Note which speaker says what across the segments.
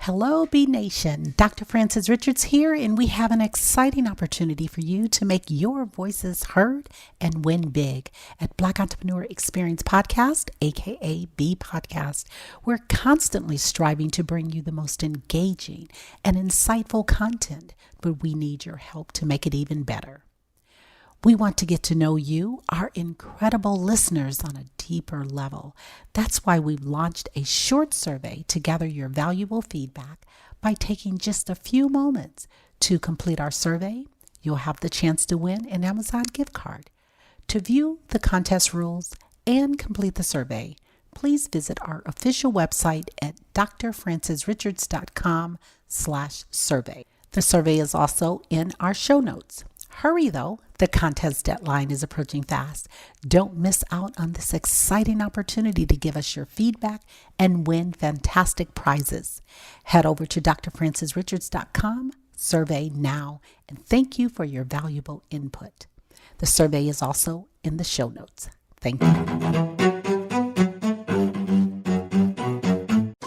Speaker 1: Hello, B Nation. Dr. Frances Richards here, and we have an exciting opportunity for you to make your voices heard and win big at Black Entrepreneur Experience Podcast, aka Beepodcast. We're constantly striving to bring you the most engaging and insightful content, but we need your help to make it even better. We want to get to know you, our incredible listeners, on a deeper level. That's why we've launched a short survey to gather your valuable feedback. By taking just a few moments to complete our survey, you'll have the chance to win an Amazon gift card. To view the contest rules and complete the survey, please visit our official website at drfrancesrichards.com/survey. The survey is also in our show notes. Hurry though, the contest deadline is approaching fast. Don't miss out on this exciting opportunity to give us your feedback and win fantastic prizes. Head over to drfrancesrichards.com, survey now, and thank you for your valuable input. The survey is also in the show notes. Thank you.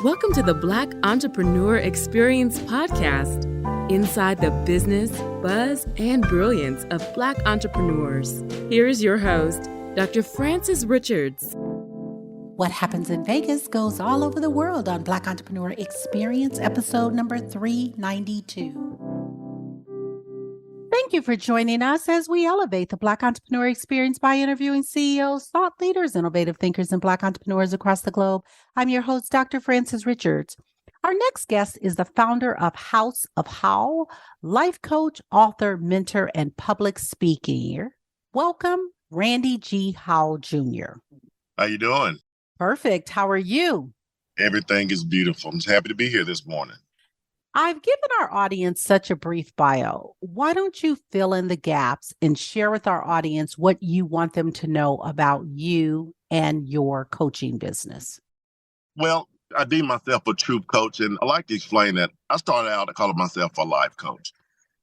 Speaker 2: Welcome to the Black Entrepreneur Experience Podcast. Inside the business, buzz, and brilliance of Black entrepreneurs. Here is your host, Dr. Frances Richards.
Speaker 1: What happens in Vegas goes all over the world on Black Entrepreneur Experience, episode number 392. Thank you for joining us as we elevate the Black Entrepreneur Experience by interviewing CEOs, thought leaders, innovative thinkers, and Black entrepreneurs across the globe. I'm your host, Dr. Frances Richards. Our next guest is the founder of House of Howell, life coach, author, mentor, and public speaker. Welcome, Randy G. Howell Jr.
Speaker 3: How you doing?
Speaker 1: Perfect. How are you?
Speaker 3: Everything is beautiful. I'm just happy to be here this morning.
Speaker 1: I've given our audience such a brief bio. Why don't you fill in the gaps and share with our audience what you want them to know about you and your coaching business?
Speaker 3: Well, I deem myself a truth coach, and I like to explain that I started out calling myself a life coach.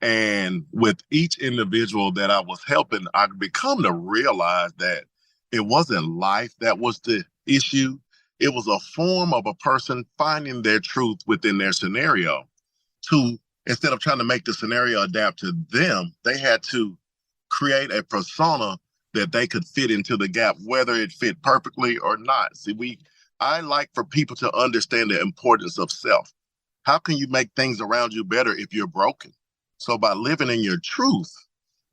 Speaker 3: And with each individual that I was helping, I become to realize that it wasn't life that was the issue. It was a form of a person finding their truth within their scenario. Instead of trying to make the scenario adapt to them, they had to create a persona that they could fit into the gap, whether it fit perfectly or not. See, I like for people to understand the importance of self. How can you make things around you better if you're broken? So by living in your truth,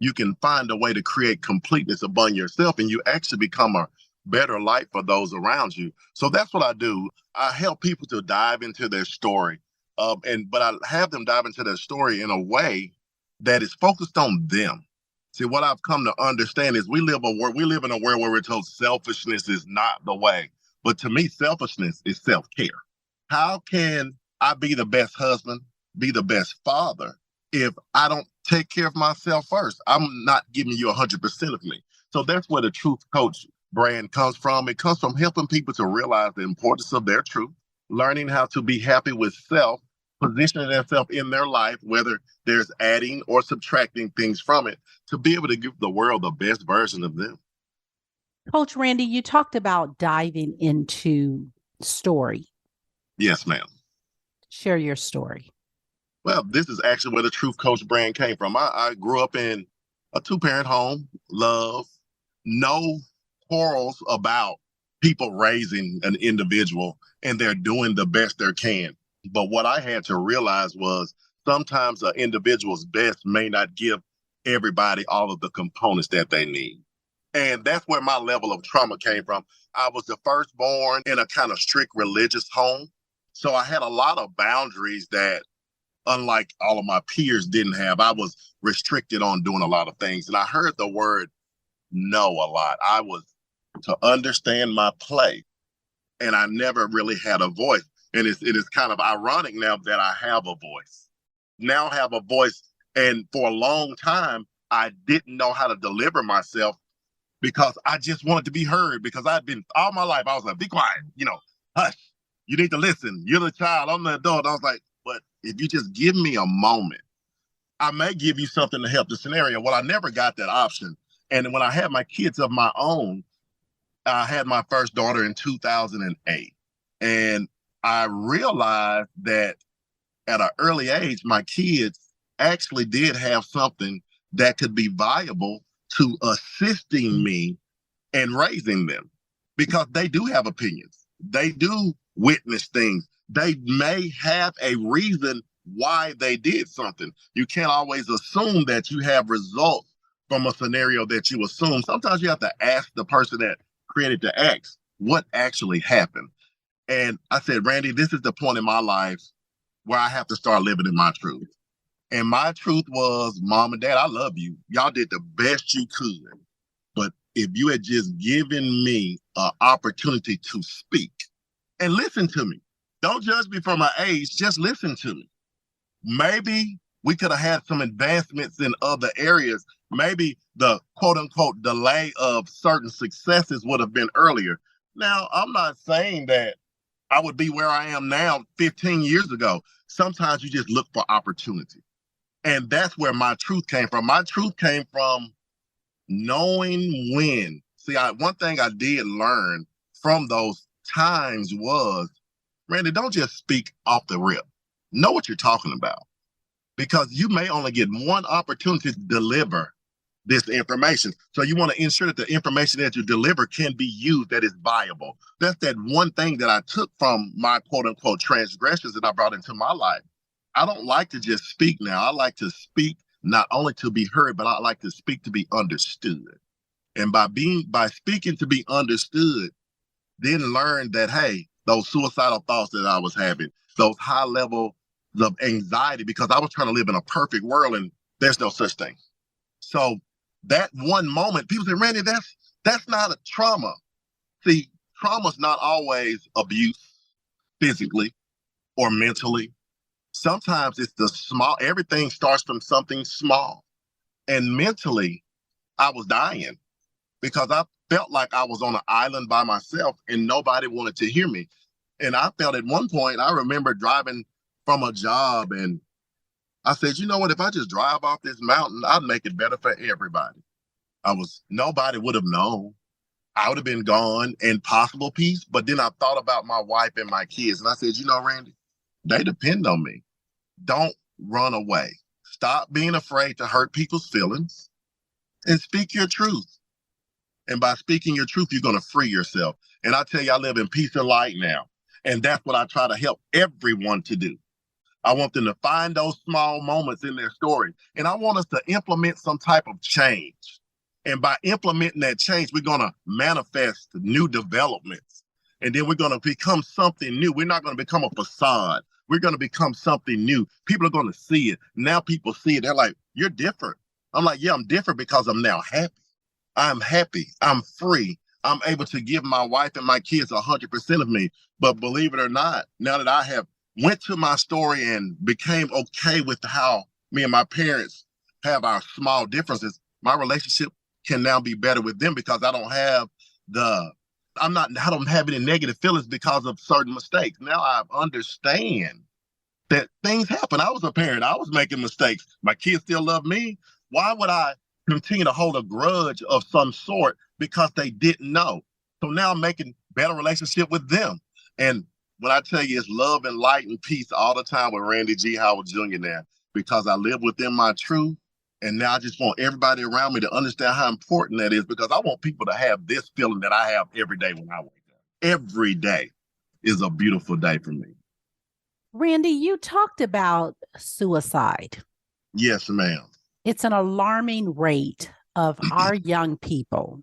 Speaker 3: you can find a way to create completeness upon yourself, and you actually become a better light for those around you. So that's what I do. I help people to dive into their story, but I have them dive into their story in a way that is focused on them. See, what I've come to understand is we live in a world where we're told selfishness is not the way. But to me, selfishness is self-care. How can I be the best husband, be the best father, if I don't take care of myself first? I'm not giving you 100% of me. So that's where the Truth Coach brand comes from. It comes from helping people to realize the importance of their truth, learning how to be happy with self, positioning themselves in their life, whether there's adding or subtracting things from it, to be able to give the world the best version of them.
Speaker 1: Coach Randy, you talked about diving into story.
Speaker 3: Yes, ma'am.
Speaker 1: Share your story.
Speaker 3: Well, this is actually where the Truth Coach brand came from. I grew up in a two-parent home, love, no quarrels about people raising an individual, and they're doing the best they can. But what I had to realize was sometimes an individual's best may not give everybody all of the components that they need. And that's where my level of trauma came from. I was the firstborn in a kind of strict religious home. So I had a lot of boundaries that, unlike all of my peers, didn't have. I was restricted on doing a lot of things. And I heard the word no a lot. I was to understand my place. And I never really had a voice. And it is kind of ironic now that I have a voice. Now I have a voice. And for a long time, I didn't know how to deliver myself, because I just wanted to be heard, because I'd been all my life, I was like, be quiet, hush, you need to listen. You're the child, I'm the adult. I was like, but if you just give me a moment, I may give you something to help the scenario. Well, I never got that option. And when I had my kids of my own, I had my first daughter in 2008. And I realized that at an early age, my kids actually did have something that could be viable to assisting me in raising them, because they do have opinions. They do witness things. They may have a reason why they did something. You can't always assume that you have results from a scenario that you assume. Sometimes you have to ask the person that created the acts what actually happened. And I said, Randy, this is the point in my life where I have to start living in my truth. And my truth was, Mom and Dad, I love you. Y'all did the best you could. But if you had just given me an opportunity to speak and listen to me, don't judge me for my age, just listen to me. Maybe we could have had some advancements in other areas. Maybe the quote unquote delay of certain successes would have been earlier. Now, I'm not saying that I would be where I am now 15 years ago. Sometimes you just look for opportunity. And that's where my truth came from. My truth came from knowing when. See, one thing I did learn from those times was, Randy, don't just speak off the rip. Know what you're talking about, because you may only get one opportunity to deliver this information. So you want to ensure that the information that you deliver can be used, that is viable. That's that one thing that I took from my quote unquote transgressions that I brought into my life. I don't like to just speak now. I like to speak not only to be heard, but I like to speak to be understood. And by speaking to be understood, then learn that, hey, those suicidal thoughts that I was having, those high levels of anxiety, because I was trying to live in a perfect world and there's no such thing. So that one moment, people say, Randy, that's not a trauma. See, trauma's not always abuse physically or mentally. Sometimes it's the small, everything starts from something small. And mentally, I was dying because I felt like I was on an island by myself and nobody wanted to hear me. And I felt at one point, I remember driving from a job and I said, you know what, if I just drive off this mountain, I'd make it better for everybody. Nobody would have known. I would have been gone and possible peace. But then I thought about my wife and my kids. And I said, you know, Randy, they depend on me. Don't run away. Stop being afraid to hurt people's feelings and speak your truth. And by speaking your truth, you're going to free yourself. And I tell you, I live in peace and light now. And that's what I try to help everyone to do. I want them to find those small moments in their story. And I want us to implement some type of change. And by implementing that change, we're going to manifest new developments. And then we're going to become something new. We're not going to become a facade. We're going to become something new. People are going to see it. Now people see it. They're like, you're different. I'm like, yeah, I'm different because I'm now happy. I'm happy. I'm free. I'm able to give my wife and my kids 100% of me. But believe it or not, now that I have went to my story and became okay with how me and my parents have our small differences, my relationship can now be better with them because I don't have any negative feelings because of certain mistakes. Now I understand that things happen. I was a parent. I was making mistakes. My kids still love me. Why would I continue to hold a grudge of some sort because they didn't know? So now I'm making better relationship with them. And when I tell you it's love and light and peace all the time with Randy G. Howell Jr. now, because I live within my truth. And now I just want everybody around me to understand how important that is, because I want people to have this feeling that I have every day when I wake up. Every day is a beautiful day for me.
Speaker 1: Randy, you talked about suicide.
Speaker 3: Yes, ma'am.
Speaker 1: It's an alarming rate of our young people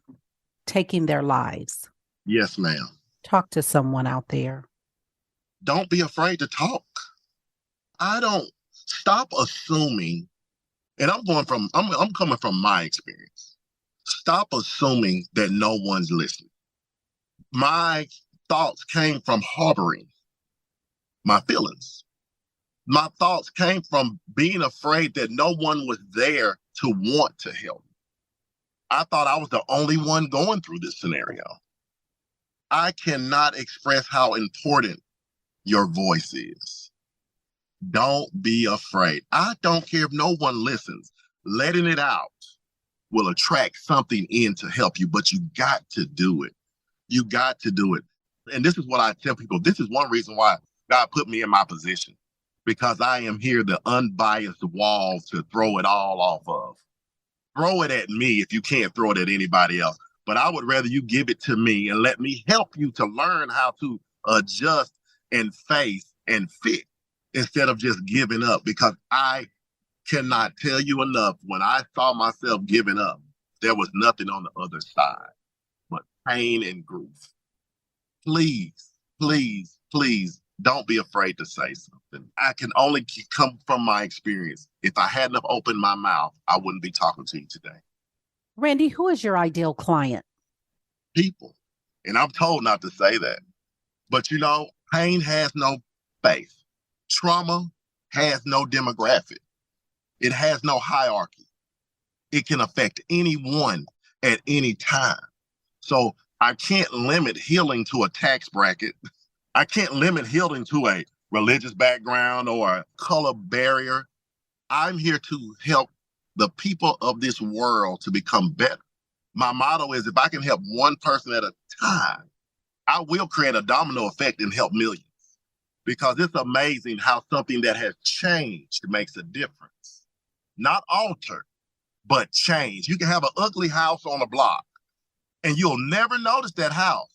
Speaker 1: taking their lives.
Speaker 3: Yes, ma'am.
Speaker 1: Talk to someone out there.
Speaker 3: Don't be afraid to talk. Stop assuming, and I'm coming from my experience. Stop assuming that no one's listening. My thoughts came from harboring my feelings. My thoughts came from being afraid that no one was there to want to help. I thought I was the only one going through this scenario. I cannot express how important your voice is. Don't be afraid. I don't care if no one listens. Letting it out will attract something in to help you, but you got to do it. You got to do it. And this is what I tell people. This is one reason why God put me in my position. because I am here, the unbiased wall to throw it all off of. Throw it at me if you can't throw it at anybody else. But I would rather you give it to me and let me help you to learn how to adjust and face and fit instead of just giving up, because I cannot tell you enough. When I saw myself giving up, there was nothing on the other side but pain and grief. Please, please, please don't be afraid to say something. I can only come from my experience. If I hadn't have opened my mouth, I wouldn't be talking to you today.
Speaker 1: Randy, who is your ideal client?
Speaker 3: People. And I'm told not to say that. But pain has no faith. Trauma has no demographic. It has no hierarchy. It can affect anyone at any time. So I can't limit healing to a tax bracket. I can't limit healing to a religious background or a color barrier. I'm here to help the people of this world to become better. My motto is, if I can help one person at a time, I will create a domino effect and help millions. Because it's amazing how something that has changed makes a difference. Not altered, but change. You can have an ugly house on a block and you'll never notice that house.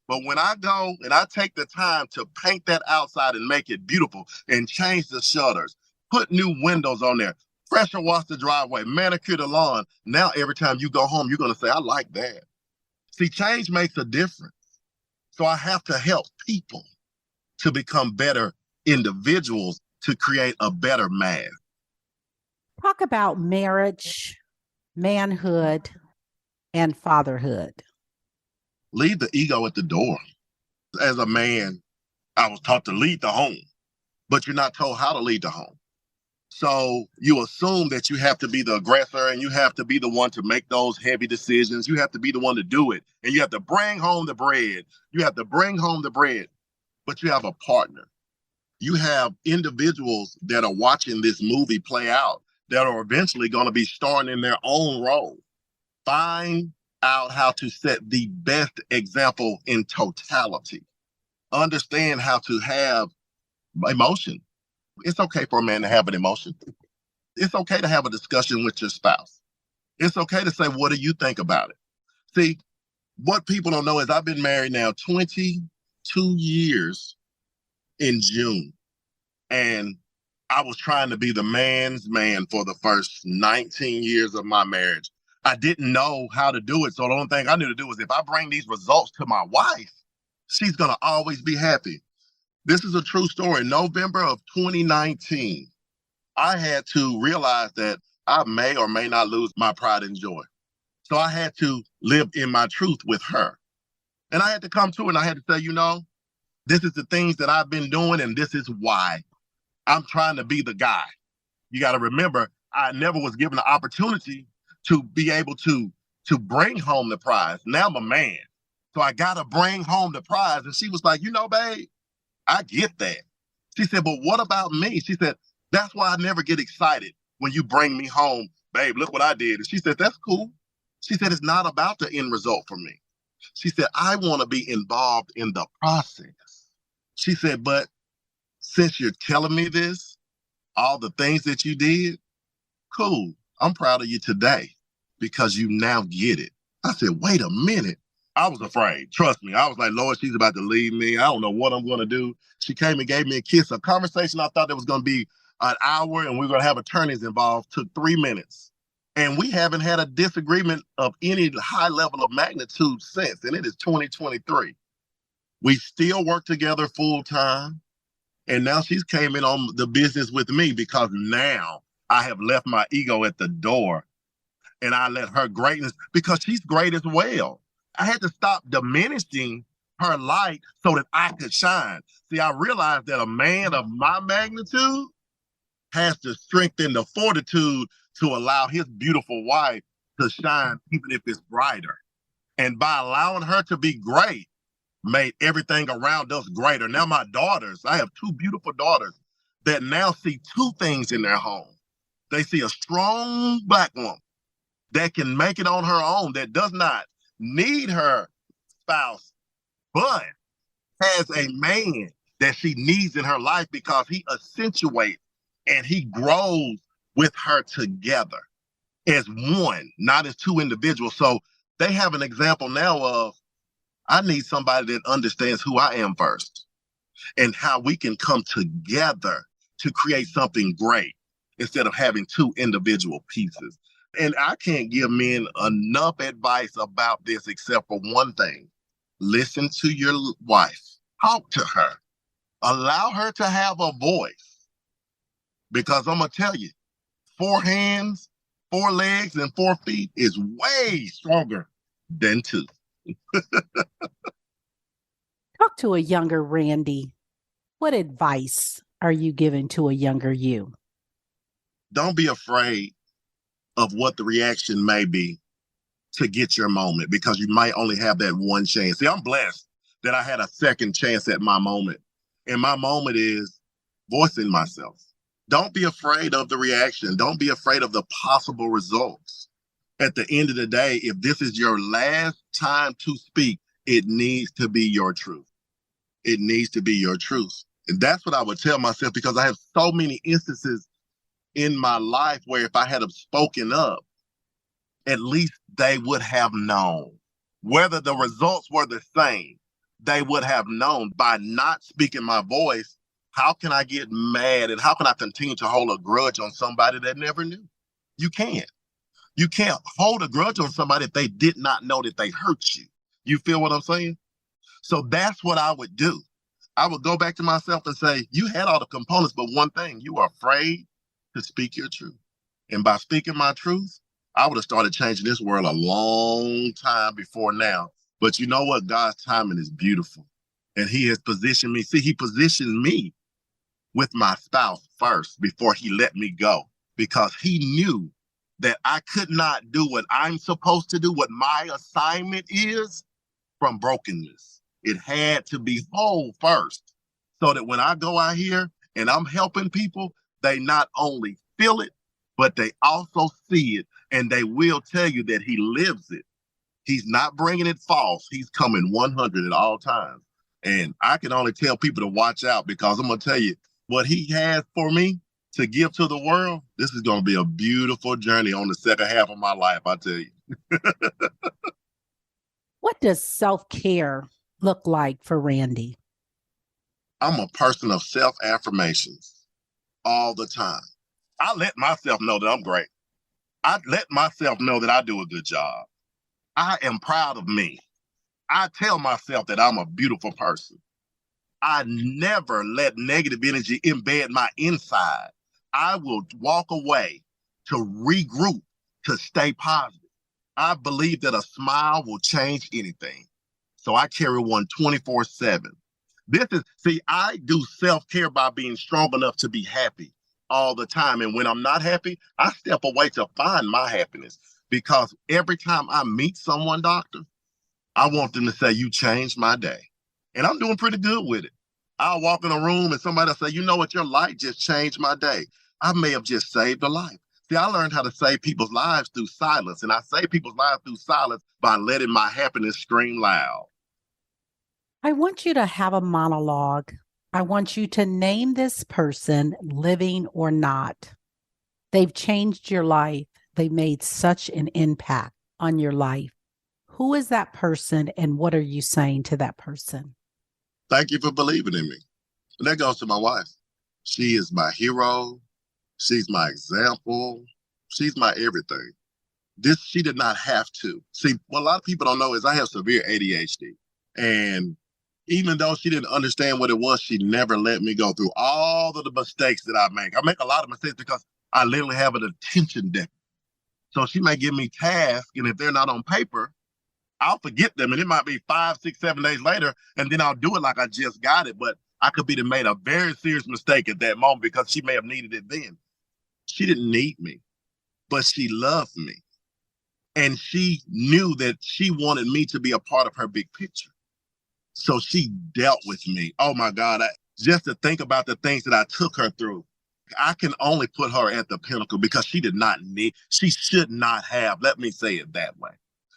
Speaker 3: But when I go and I take the time to paint that outside and make it beautiful and change the shutters, put new windows on there, pressure wash the driveway, manicure the lawn, now every time you go home, you're going to say, I like that. See, change makes a difference. So I have to help people to become better individuals to create a better man.
Speaker 1: Talk about marriage, manhood, and fatherhood.
Speaker 3: Leave the ego at the door. As a man, I was taught to lead the home, but you're not told how to lead the home. So you assume that you have to be the aggressor and you have to be the one to make those heavy decisions. You have to be the one to do it. And you have to bring home the bread. You have to bring home the bread, but you have a partner. You have individuals that are watching this movie play out that are eventually going to be starring in their own role. Find out how to set the best example in totality. Understand how to have emotion. It's okay for a man to have an emotion. It's okay to have a discussion with your spouse. It's okay to say, what do you think about it? See, what people don't know is I've been married now 22 years in June. And I was trying to be the man's man for the first 19 years of my marriage. I didn't know how to do it. So the only thing I knew to do was, if I bring these results to my wife, she's going to always be happy. This is a true story. November of 2019, I had to realize that I may or may not lose my pride and joy. So I had to live in my truth with her. And I had to come to her and I had to say, this is the things that I've been doing and this is why. I'm trying to be the guy. You got to remember, I never was given the opportunity to be able to bring home the prize. Now I'm a man. So I got to bring home the prize. And she was like, babe, I get that. She said, but what about me? She said, that's why I never get excited when you bring me home. Babe, look what I did. And she said, that's cool. She said, it's not about the end result for me. She said, I want to be involved in the process. She said, but since you're telling me this, all the things that you did, cool. I'm proud of you today because you now get it. I said, wait a minute. I was afraid. Trust me. I was like, Lord, she's about to leave me. I don't know what I'm going to do. She came and gave me a kiss. A conversation I thought that was going to be an hour and we were going to have attorneys involved took 3 minutes. And we haven't had a disagreement of any high level of magnitude since. And it is 2023. We still work together full time. And now she's came in on the business with me because now I have left my ego at the door and I let her greatness, because she's great as well. I had to stop diminishing her light so that I could shine. See, I realized that a man of my magnitude has the strength and the fortitude to allow his beautiful wife to shine, even if it's brighter. And by allowing her to be great, made everything around us greater. Now my daughters, I have 2 beautiful daughters that now see 2 things in their home. They see a strong Black woman that can make it on her own, that does not need her spouse, but has a man that she needs in her life because he accentuates and he grows with her together as one, not as two individuals. So they have an example now of, I need somebody that understands who I am first and how we can come together to create something great instead of having two individual pieces. And I can't give men enough advice about this except for one thing. Listen to your wife. Talk to her. Allow her to have a voice. Because I'm going to tell you, 4 hands, 4 legs, and 4 feet is way stronger than 2.
Speaker 1: Talk to a younger Randy. What advice are you giving to a younger you?
Speaker 3: Don't be afraid of what the reaction may be to get your moment, because you might only have that one chance. See, I'm blessed that I had a second chance at my moment. And my moment is voicing myself. Don't be afraid of the reaction. Don't be afraid of the possible results. At the end of the day, if this is your last time to speak, it needs to be your truth. It needs to be your truth. And that's what I would tell myself, because I have so many instances in my life where if I had spoken up, at least they would have known. Whether the results were the same, they would have known. By not speaking my voice, how can I get mad and how can I continue to hold a grudge on somebody that never knew? You can't. You can't hold a grudge on somebody if they did not know that they hurt you. You feel what I'm saying? So that's what I would do. I would go back to myself and say, you had all the components, but one thing, you are afraid to speak your truth. And by speaking my truth, I would have started changing this world a long time before now. But you know what? God's timing is beautiful. And he has positioned me. See, he positioned me with my spouse first before he let me go, because he knew that I could not do what I'm supposed to do, what my assignment is, from brokenness. It had to be whole first, so that when I go out here and I'm helping people, they not only feel it, but they also see it, and they will tell you that he lives it. He's not bringing it false. He's coming 100 at all times. And I can only tell people to watch out, because I'm going to tell you what he has for me to give to the world. This is going to be a beautiful journey on the second half of my life, I tell you.
Speaker 1: What does self-care look like for Randy?
Speaker 3: I'm a person of self-affirmations all the time. I let myself know that I'm great. I let myself know that I do a good job. I am proud of me. I tell myself that I'm a beautiful person. I never let negative energy embed my inside. I will walk away to regroup, to stay positive. I believe that a smile will change anything. So I carry one 24/7. I do self-care by being strong enough to be happy all the time. And when I'm not happy, I step away to find my happiness. Because every time I meet someone, doctor, I want them to say, you changed my day. And I'm doing pretty good with it. I'll walk in a room and somebody will say, you know what, your light just changed my day. I may have just saved a life. See, I learned how to save people's lives through silence. And I save people's lives through silence by letting my happiness scream loud.
Speaker 1: I want you to have a monologue. I want you to name this person, living or not. They've changed your life. They made such an impact on your life. Who is that person, and what are you saying to that person?
Speaker 3: Thank you for believing in me. And that goes to my wife. She is my hero. She's my example. She's my everything. She did not have to. See, what a lot of people don't know is I have severe ADHD. And even though she didn't understand what it was, she never let me go through all of the mistakes that I make. I make a lot of mistakes because I literally have an attention deficit. So she may give me tasks, and if they're not on paper, I'll forget them. And it might be 5, 6, 7 days later, and then I'll do it like I just got it. But I could be made a very serious mistake at that moment because she may have needed it then. She didn't need me, but she loved me. And she knew that she wanted me to be a part of her big picture. So she dealt with me. Oh my God, just to think about the things that I took her through. I can only put her at the pinnacle because she should not have, let me say it that way.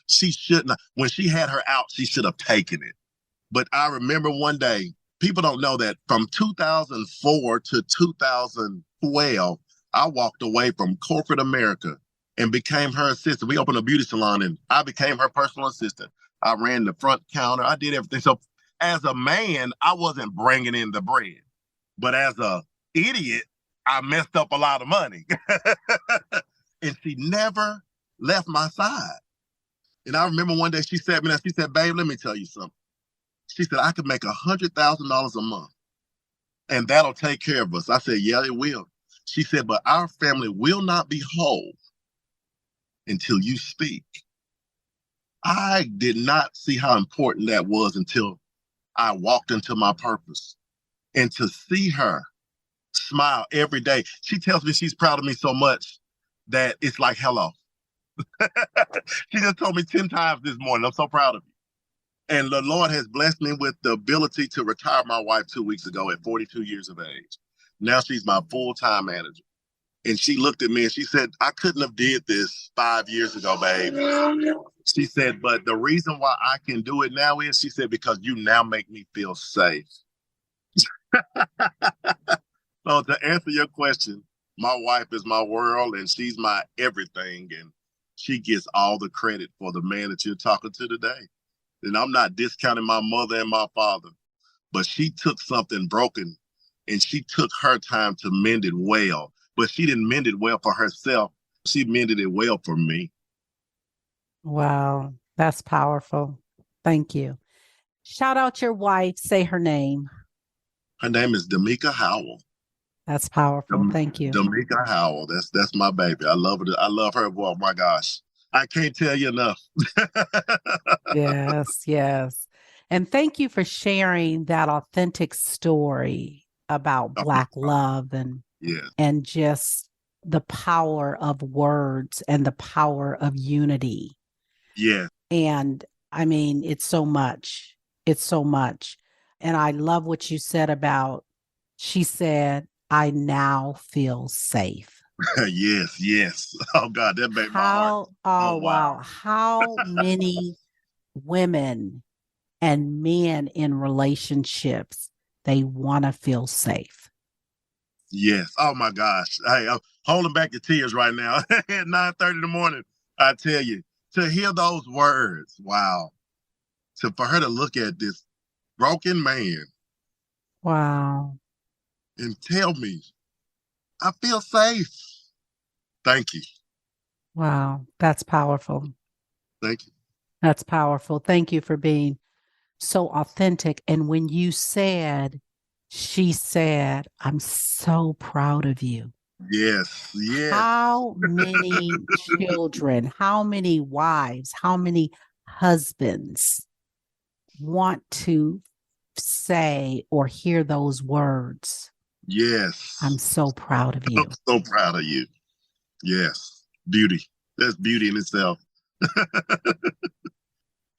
Speaker 3: She should not, when she had her out, she should have taken it. But I remember one day People don't know that from 2004 to 2012, I walked away from corporate America and became her assistant. We opened a beauty salon and I became her personal assistant. I ran the front counter. I did everything. So as a man, I wasn't bringing in the bread. But as a idiot, I messed up a lot of money. And she never left my side. And I remember one day she said, babe, let me tell you something. She said, I could make $100,000 a month and that'll take care of us. I said, yeah, it will. She said, but our family will not be whole until you speak. I did not see how important that was until I walked into my purpose. And to see her smile every day, she tells me she's proud of me so much that it's like, hello. She just told me 10 times this morning, I'm so proud of you. And the Lord has blessed me with the ability to retire my wife 2 weeks ago at 42 years of age. Now she's my full-time manager. And she looked at me and she said, I couldn't have did this 5 years ago, babe. She said, but the reason why I can do it now is, she said, because you now make me feel safe. So to answer your question, my wife is my world and she's my everything. And she gets all the credit for the man that you're talking to today. And I'm not discounting my mother and my father, but she took something broken and she took her time to mend it well. But she didn't mend it well for herself. She mended it well for me.
Speaker 1: Wow, that's powerful. Thank you. Shout out your wife. Say her name.
Speaker 3: Her name is Damika Howell.
Speaker 1: That's powerful. Thank you.
Speaker 3: Damika Howell. That's my baby. I love her. I love her. Well, my gosh. I can't tell you enough.
Speaker 1: Yes, yes. And thank you for sharing that authentic story about Black love and just the power of words and the power of unity.
Speaker 3: Yeah.
Speaker 1: And I mean, it's so much. It's so much. And I love what you said about, she said, I now feel safe.
Speaker 3: Yes, yes. Oh, God, that made my heart.
Speaker 1: Oh, wow. How many women and men in relationships, they want to feel safe?
Speaker 3: Yes. Oh, my gosh. Hey, I'm holding back the tears right now at 9:30 in the morning. I tell you, to hear those words, wow. For her to look at this broken man.
Speaker 1: Wow.
Speaker 3: And tell me, I feel safe. Thank you.
Speaker 1: Wow. That's powerful.
Speaker 3: Thank you.
Speaker 1: That's powerful. Thank you for being so authentic. And when you said, she said, I'm so proud of you.
Speaker 3: Yes, yes.
Speaker 1: How many children, how many wives, how many husbands want to say or hear those words?
Speaker 3: Yes.
Speaker 1: I'm so proud of you.
Speaker 3: I'm so proud of you. Yes. Beauty. That's beauty in itself.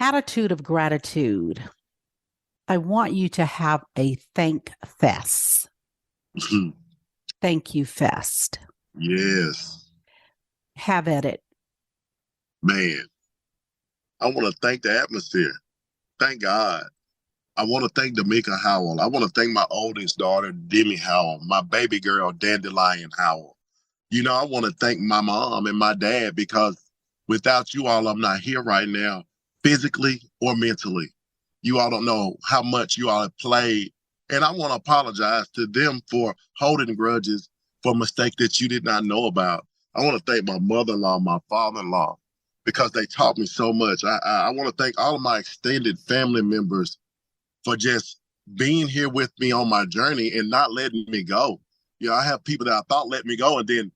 Speaker 1: Attitude of gratitude. I want you to have a thank fest. Thank you fest.
Speaker 3: Yes.
Speaker 1: Have at it.
Speaker 3: Man, I want to thank the atmosphere. Thank God. I want to thank Damika Howell. I want to thank my oldest daughter, Demi Howell, my baby girl, Dandelion Howell. You know, I want to thank my mom and my dad, because without you all, I'm not here right now, physically or mentally. You all don't know how much you all have played. And I want to apologize to them for holding grudges for mistakes that you did not know about. I want to thank my mother-in-law, my father-in-law, because they taught me so much. I want to thank all of my extended family members for just being here with me on my journey and not letting me go. You know, I have people that I thought let me go, and then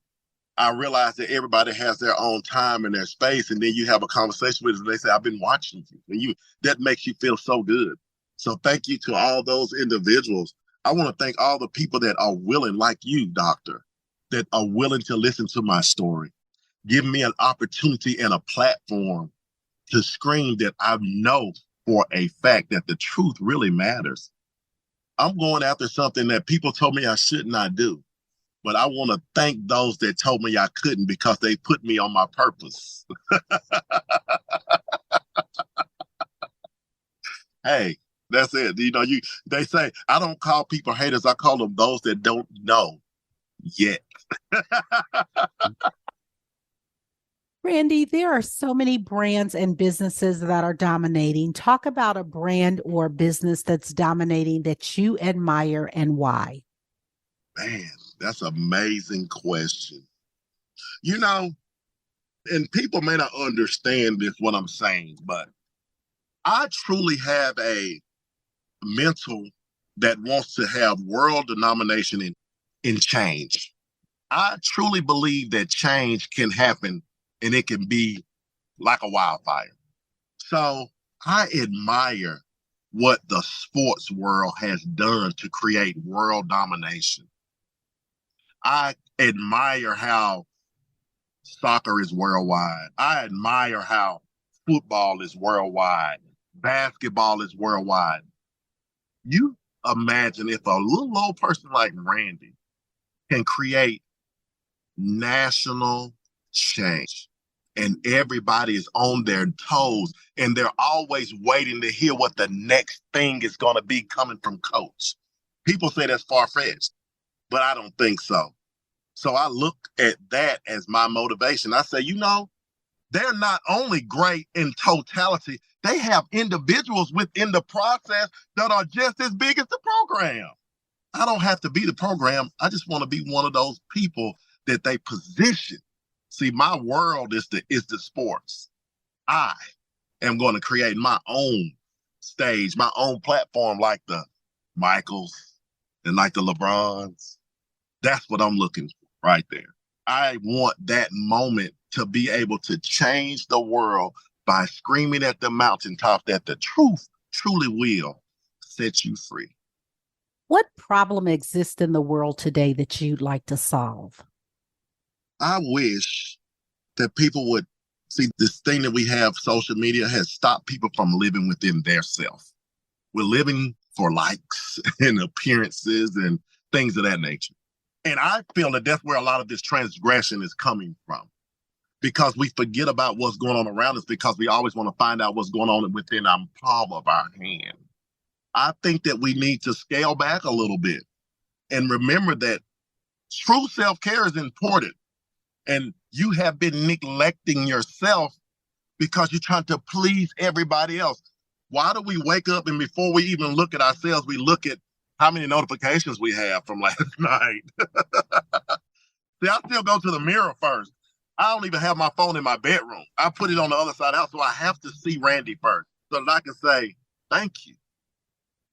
Speaker 3: I realized that everybody has their own time and their space. And then you have a conversation with them and they say, I've been watching you. And that makes you feel so good. So thank you to all those individuals. I want to thank all the people that are willing, like you, doctor, that are willing to listen to my story. Give me an opportunity and a platform to scream that I know for a fact that the truth really matters. I'm going after something that people told me I should not do. But I want to thank those that told me I couldn't, because they put me on my purpose. Hey, That's it. They say, I don't call people haters. I call them those that don't know yet.
Speaker 1: Randy, there are so many brands and businesses that are dominating. Talk about a brand or business that's dominating that you admire and why.
Speaker 3: Man, that's an amazing question. And people may not understand this, what I'm saying, but I truly have a mental that wants to have world denomination in change. I truly believe that change can happen and it can be like a wildfire. So I admire what the sports world has done to create world domination. I admire how soccer is worldwide. I admire how football is worldwide. Basketball is worldwide. You imagine if a little old person like Randy can create national change and everybody is on their toes and they're always waiting to hear what the next thing is going to be coming from coach. People say that's far-fetched, but I don't think so. So I look at that as my motivation. I say, they're not only great in totality, they have individuals within the process that are just as big as the program. I don't have to be the program. I just want to be one of those people that they position. See, my world is the sports. I am going to create my own stage, my own platform like the Michaels and like the LeBrons. That's what I'm looking for right there. I want that moment to be able to change the world by screaming at the mountaintop that the truth truly will set you free.
Speaker 1: What problem exists in the world today that you'd like to solve?
Speaker 3: I wish that people would see this thing that we have, social media has stopped people from living within their self. We're living for likes and appearances and things of that nature. And I feel that that's where a lot of this transgression is coming from, because we forget about what's going on around us because we always want to find out what's going on within our palm of our hand. I think that we need to scale back a little bit and remember that true self-care is important. And you have been neglecting yourself because you're trying to please everybody else. Why do we wake up and before we even look at ourselves, we look at how many notifications we have from last night? See, I still go to the mirror first. I don't even have my phone in my bedroom. I put it on the other side of the house, so I have to see Randy first so that I can say, thank you.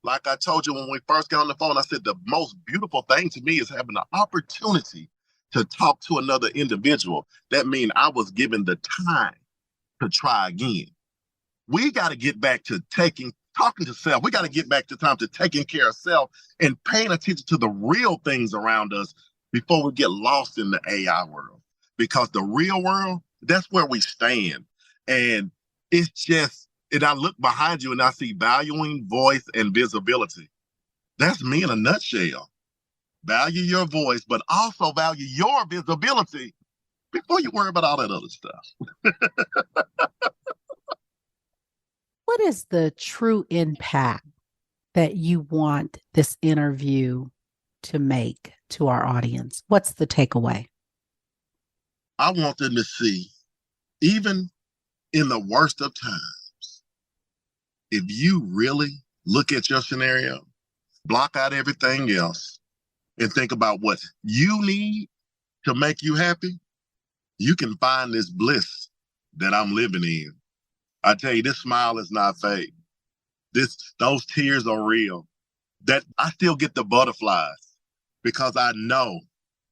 Speaker 3: Like I told you when we first got on the phone, I said the most beautiful thing to me is having the opportunity to talk to another individual. That means I was given the time to try again. We got to get back to talking to self. We got to get back to time to taking care of self and paying attention to the real things around us before we get lost in the AI world. Because the real world, that's where we stand. And it's just, and I look behind you and I see valuing voice and visibility. That's me in a nutshell. Value your voice, but also value your visibility before you worry about all that other stuff.
Speaker 1: What is the true impact that you want this interview to make to our audience? What's the takeaway?
Speaker 3: I want them to see, even in the worst of times, if you really look at your scenario, block out everything else, and think about what you need to make you happy, you can find this bliss that I'm living in. I tell you, this smile is not fake. Those tears are real. That I still get the butterflies because I know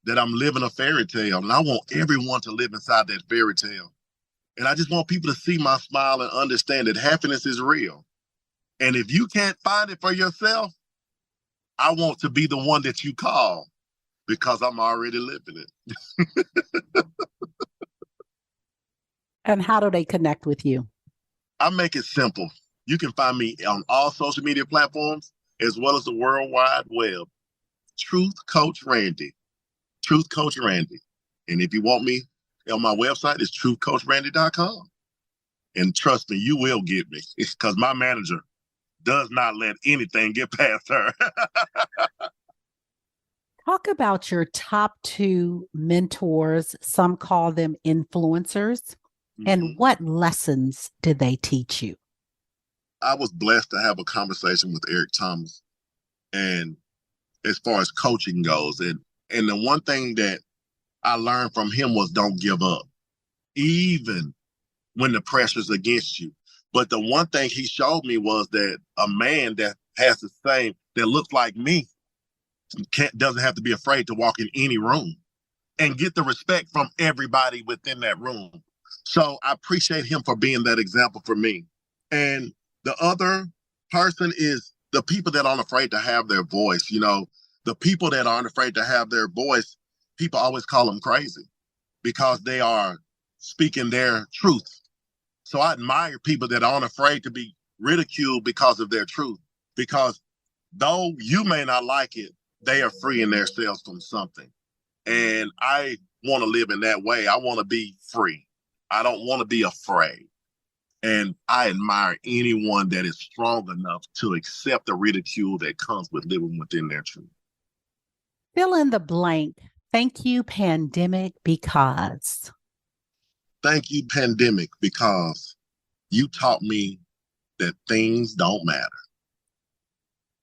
Speaker 3: that I'm living a fairy tale, and I want everyone to live inside that fairy tale. And I just want people to see my smile and understand that happiness is real. And if you can't find it for yourself, I want to be the one that you call because I'm already living it.
Speaker 1: And how do they connect with you?
Speaker 3: I make it simple. You can find me on all social media platforms as well as the World Wide Web. Truth Coach Randy. Truth Coach Randy. And if you want me on my website, it's truthcoachrandy.com. And trust me, you will get me because my manager, does not let anything get past her.
Speaker 1: Talk about your top two mentors. Some call them influencers. And what lessons did they teach you?
Speaker 3: I was blessed to have a conversation with Eric Thomas. And as far as coaching goes, and the one thing that I learned from him was don't give up, even when the pressure's against you. But the one thing he showed me was that a man that has the same, that looks like me, doesn't have to be afraid to walk in any room and get the respect from everybody within that room. So I appreciate him for being that example for me. And the other person is the people that aren't afraid to have their voice. You know, the people that aren't afraid to have their voice, people always call them crazy because they are speaking their truth. So I admire people that aren't afraid to be ridiculed because of their truth, because though you may not like it, they are freeing themselves from something. And I want to live in that way. I want to be free. I don't want to be afraid. And I admire anyone that is strong enough to accept the ridicule that comes with living within their truth.
Speaker 1: Fill in the blank. Thank you, pandemic, because.
Speaker 3: Thank you, pandemic, because you taught me that things don't matter.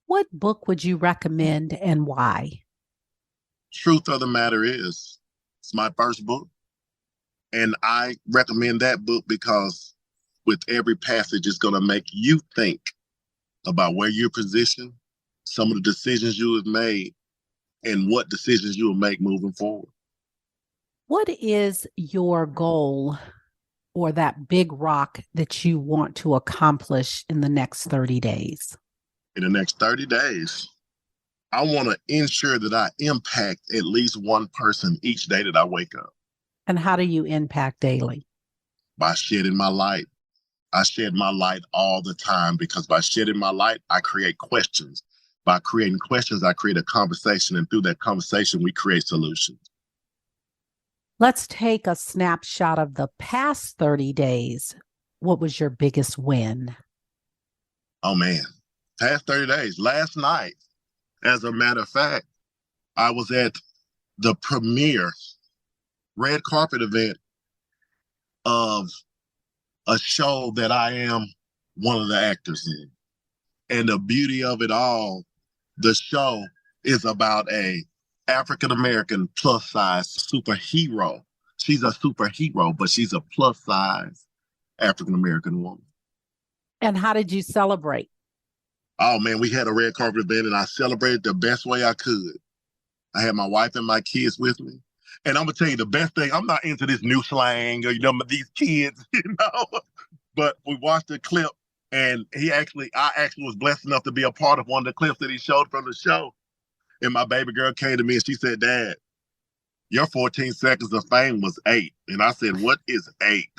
Speaker 1: What book would you recommend and why?
Speaker 3: Truth of the matter is, it's my first book. And I recommend that book because with every passage, it's going to make you think about where you're positioned, some of the decisions you have made, and what decisions you will make moving forward.
Speaker 1: What is your goal or that big rock that you want to accomplish in the next 30 days?
Speaker 3: In the next 30 days, I want to ensure that I impact at least one person each day that I wake up.
Speaker 1: And how do you impact daily?
Speaker 3: By shedding my light. I shed my light all the time because by shedding my light, I create questions. By creating questions, I create a conversation. And through that conversation, we create solutions.
Speaker 1: Let's take a snapshot of the past 30 days. What was your biggest win?
Speaker 3: Oh, man. Past 30 days. Last night, as a matter of fact, I was at the premiere red carpet event of a show that I am one of the actors in. And the beauty of it all, the show is about a African-American plus-size superhero. She's a superhero, but she's a plus-size African-American woman.
Speaker 1: And how did you celebrate?
Speaker 3: Oh, man, we had a red carpet event, and I celebrated the best way I could. I had my wife and my kids with me. And I'm going to tell you the best thing, I'm not into this new slang or, these kids, But we watched the clip, and I actually was blessed enough to be a part of one of the clips that he showed from the show. And my baby girl came to me and she said, "Dad, your 14 seconds of fame was 8. And I said, "What is 8?"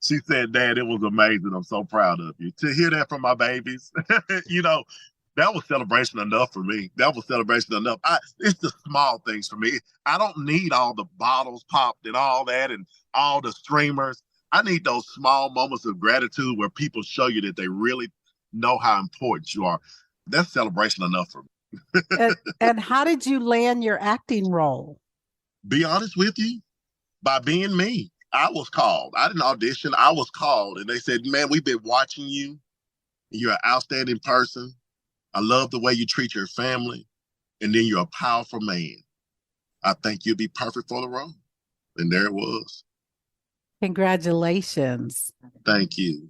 Speaker 3: She said, "Dad, it was amazing. I'm so proud of you." To hear that from my babies, that was celebration enough for me. That was celebration enough. It's the small things for me. I don't need all the bottles popped and all that and all the streamers. I need those small moments of gratitude where people show you that they really know how important you are. That's celebration enough for me.
Speaker 1: And how did you land your acting role?
Speaker 3: Be honest with you, by being me. I was called. I didn't audition. I was called. And they said, "Man, we've been watching you. You're an outstanding person. I love the way you treat your family. And then you're a powerful man. I think you'd be perfect for the role." And there it was.
Speaker 1: Congratulations.
Speaker 3: Thank you.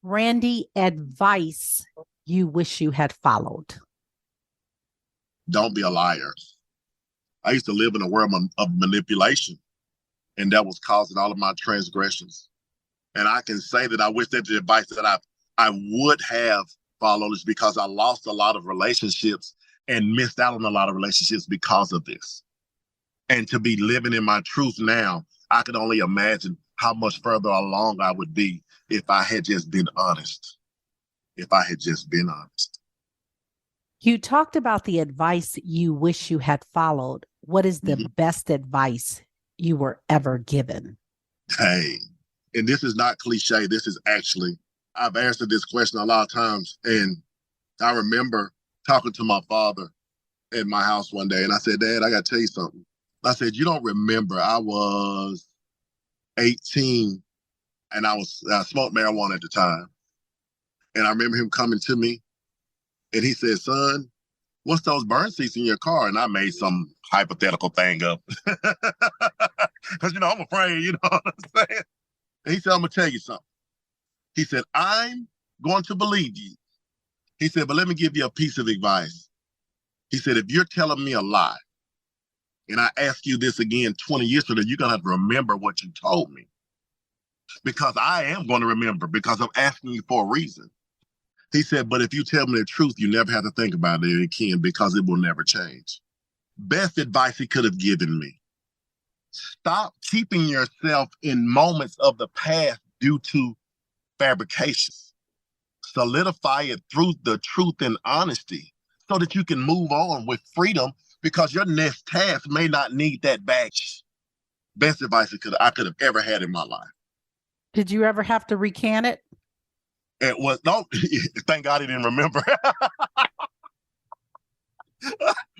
Speaker 1: Randy, advice you wish you had followed?
Speaker 3: Don't be a liar. I used to live in a world of manipulation, and that was causing all of my transgressions. And I can say that I wish that the advice that I would have followed is because I lost a lot of relationships and missed out on a lot of relationships because of this. And to be living in my truth now, I can only imagine how much further along I would be if I had just been honest. If I had just been honest.
Speaker 1: You talked about the advice you wish you had followed. What is the best advice you were ever given?
Speaker 3: Hey, and this is not cliche. This is actually I've answered this question a lot of times, and I remember talking to my father at my house one day, and I said, Dad, I got to tell you something. I said, you don't remember, I was 18, and I smoked marijuana at the time. And I remember him coming to me, and he said, son, what's those burn seats in your car? And I made some hypothetical thing up. Because, I'm afraid, you know what I'm saying? And he said, I'm going to tell you something. He said, I'm going to believe you. He said, but let me give you a piece of advice. He said, if you're telling me a lie, and I ask you this again 20 years from now, you're going to have to remember what you told me. Because I am going to remember, because I'm asking you for a reason. He said, but if you tell me the truth, you never have to think about it again, because it will never change. Best advice he could have given me. Stop keeping yourself in moments of the past due to fabrications. Solidify it through the truth and honesty so that you can move on with freedom, because your next task may not need that baggage. Best advice I could have ever had in my life.
Speaker 1: Did you ever have to recant it?
Speaker 3: It was, no, thank God he didn't remember.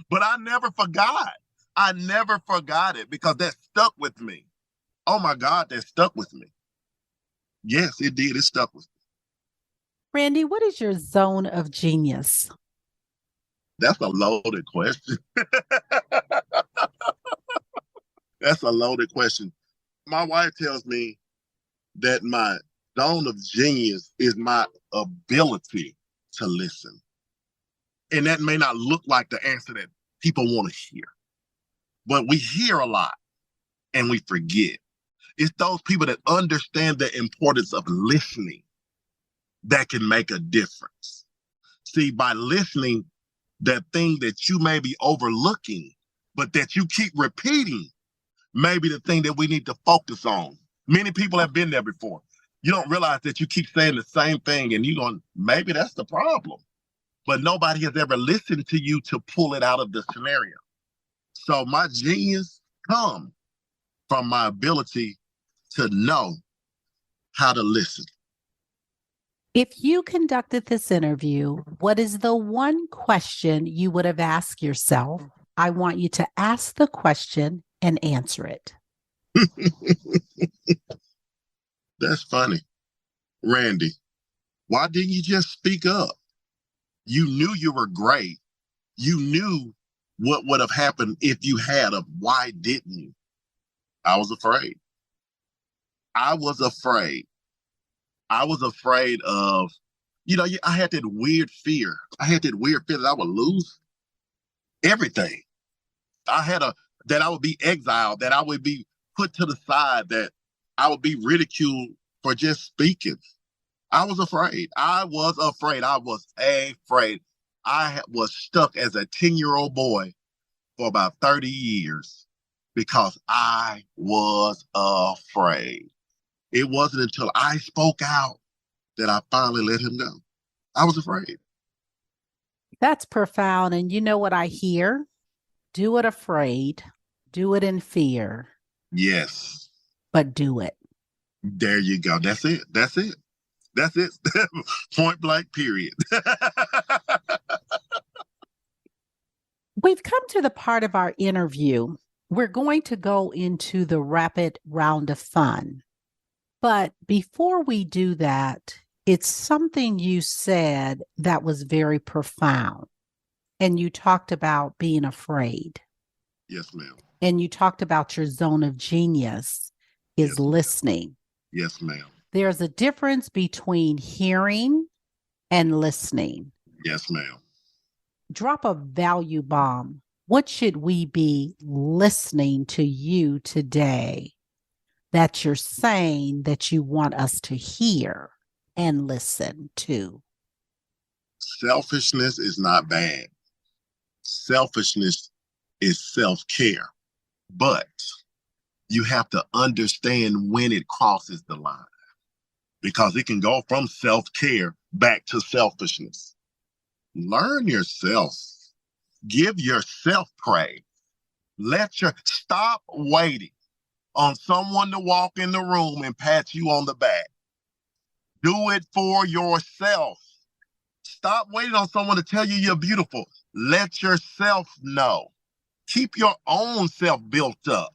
Speaker 3: But I never forgot. I never forgot it, because that stuck with me. Oh my God, that stuck with me. Yes, it did. It stuck with me.
Speaker 1: Randy, what is your zone of genius?
Speaker 3: That's a loaded question. That's a loaded question. My wife tells me that my zone of genius is my ability to listen. And that may not look like the answer that people want to hear, but we hear a lot and we forget. It's those people that understand the importance of listening that can make a difference. See, by listening, that thing that you may be overlooking, but that you keep repeating, may be the thing that we need to focus on. Many people have been there before. You don't realize that you keep saying the same thing, and you're going, maybe that's the problem. But nobody has ever listened to you to pull it out of the scenario. So my genius comes from my ability to know how to listen.
Speaker 1: If you conducted this interview, what is the one question you would have asked yourself? I want you to ask the question and answer it.
Speaker 3: That's funny. Randy, why didn't you just speak up? You knew you were great. You knew what would have happened if you had a, why didn't you? I was afraid. I was afraid. I was afraid of, I had that weird fear. I had that weird fear that I would lose everything. That I would be exiled, that I would be put to the side, that I would be ridiculed for just speaking. I was afraid. I was afraid. I was stuck as a 10-year-old boy for about 30 years because I was afraid. It wasn't until I spoke out that I finally let him go. I was afraid.
Speaker 1: That's profound. And you know what I hear? Do it afraid, do it in fear.
Speaker 3: Yes.
Speaker 1: But do it.
Speaker 3: There you go. That's it. That's it. That's it. Point blank, period.
Speaker 1: We've come to the part of our interview. We're going to go into the rapid round of fun. But before we do that, it's something you said that was very profound. And you talked about being afraid.
Speaker 3: Yes, ma'am.
Speaker 1: And you talked about your zone of genius is listening.
Speaker 3: Yes, ma'am.
Speaker 1: There's a difference between hearing and listening.
Speaker 3: Yes, ma'am.
Speaker 1: Drop a value bomb. What should we be listening to you today that you're saying that you want us to hear and listen to?
Speaker 3: Selfishness is not bad. Selfishness is self-care. But you have to understand when it crosses the line, because it can go from self-care back to selfishness. Learn yourself. Give yourself praise. Stop waiting on someone to walk in the room and pat you on the back. Do it for yourself. Stop waiting on someone to tell you you're beautiful. Let yourself know. Keep your own self built up.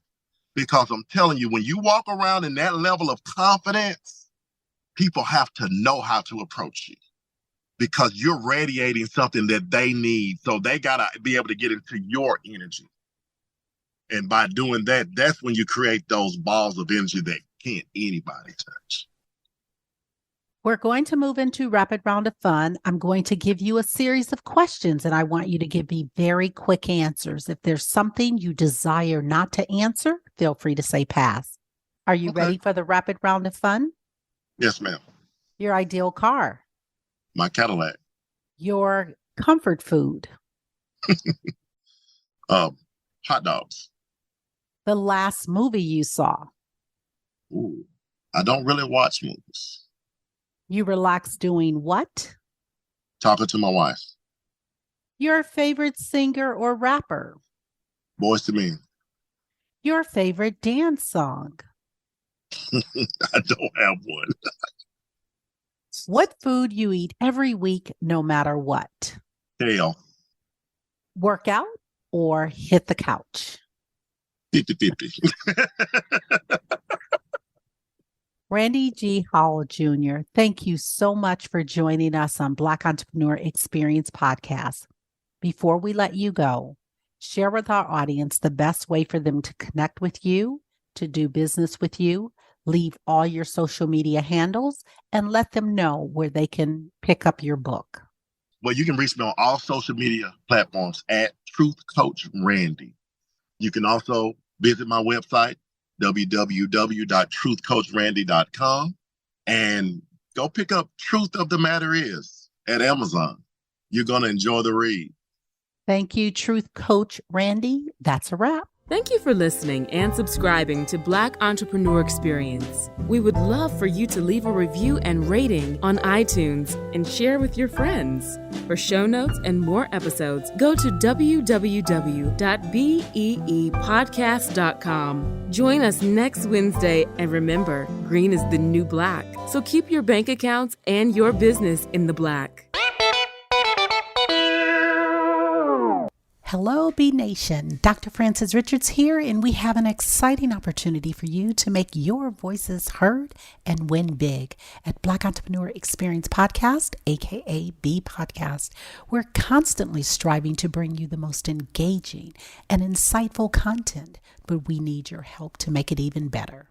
Speaker 3: Because I'm telling you, when you walk around in that level of confidence, people have to know how to approach you because you're radiating something that they need. So they got to be able to get into your energy. And by doing that, that's when you create those balls of energy that can't anybody touch.
Speaker 1: We're going to move into rapid round of fun. I'm going to give you a series of questions and I want you to give me very quick answers. If there's something you desire not to answer, feel free to say pass. Are you ready for the rapid round of fun?
Speaker 3: Yes, ma'am.
Speaker 1: Your ideal car.
Speaker 3: My Cadillac.
Speaker 1: Your comfort food.
Speaker 3: Hot dogs.
Speaker 1: The last movie you saw.
Speaker 3: Ooh, I don't really watch movies.
Speaker 1: You relax doing what?
Speaker 3: Talking to my wife.
Speaker 1: Your favorite singer or rapper?
Speaker 3: Boys to Men.
Speaker 1: Your favorite dance song?
Speaker 3: I don't have one.
Speaker 1: What food you eat every week, no matter what?
Speaker 3: Kale.
Speaker 1: Workout or hit the couch?
Speaker 3: 50-50.
Speaker 1: Randy G. Howell Jr., thank you so much for joining us on Black Entrepreneur Experience Podcast. Before we let you go, share with our audience the best way for them to connect with you, to do business with you, leave all your social media handles, and let them know where they can pick up your book.
Speaker 3: Well, you can reach me on all social media platforms at Truth Coach Randy. You can also visit my website, www.truthcoachrandy.com, and go pick up Truth of the Matter Is at Amazon. You're going to enjoy the read.
Speaker 1: Thank you, Truth Coach Randy. That's a wrap.
Speaker 2: Thank you for listening and subscribing to Black Entrepreneur Experience. We would love for you to leave a review and rating on iTunes and share with your friends. For show notes and more episodes, go to www.beepodcast.com. Join us next Wednesday, and remember, green is the new black. So keep your bank accounts and your business in the black.
Speaker 1: Hello, B Nation. Dr. Frances Richards here, and we have an exciting opportunity for you to make your voices heard and win big at Black Entrepreneur Experience Podcast, aka Beepodcast. We're constantly striving to bring you the most engaging and insightful content, but we need your help to make it even better.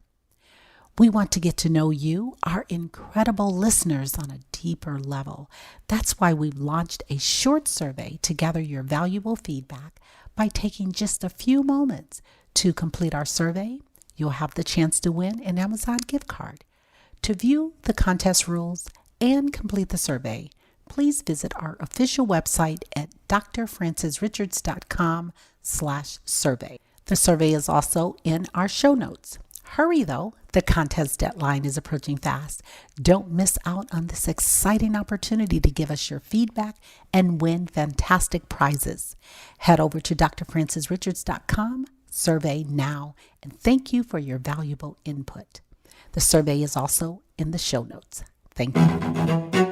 Speaker 1: We want to get to know you, our incredible listeners, on a deeper level. That's why we've launched a short survey to gather your valuable feedback. By taking just a few moments to complete our survey, you'll have the chance to win an Amazon gift card. To view the contest rules and complete the survey, please visit our official website at drfrancesrichards.com/survey. The survey is also in our show notes. Hurry though, the contest deadline is approaching fast. Don't miss out on this exciting opportunity to give us your feedback and win fantastic prizes. Head over to drfrancesrichards.com, survey now, and thank you for your valuable input. The survey is also in the show notes. Thank you.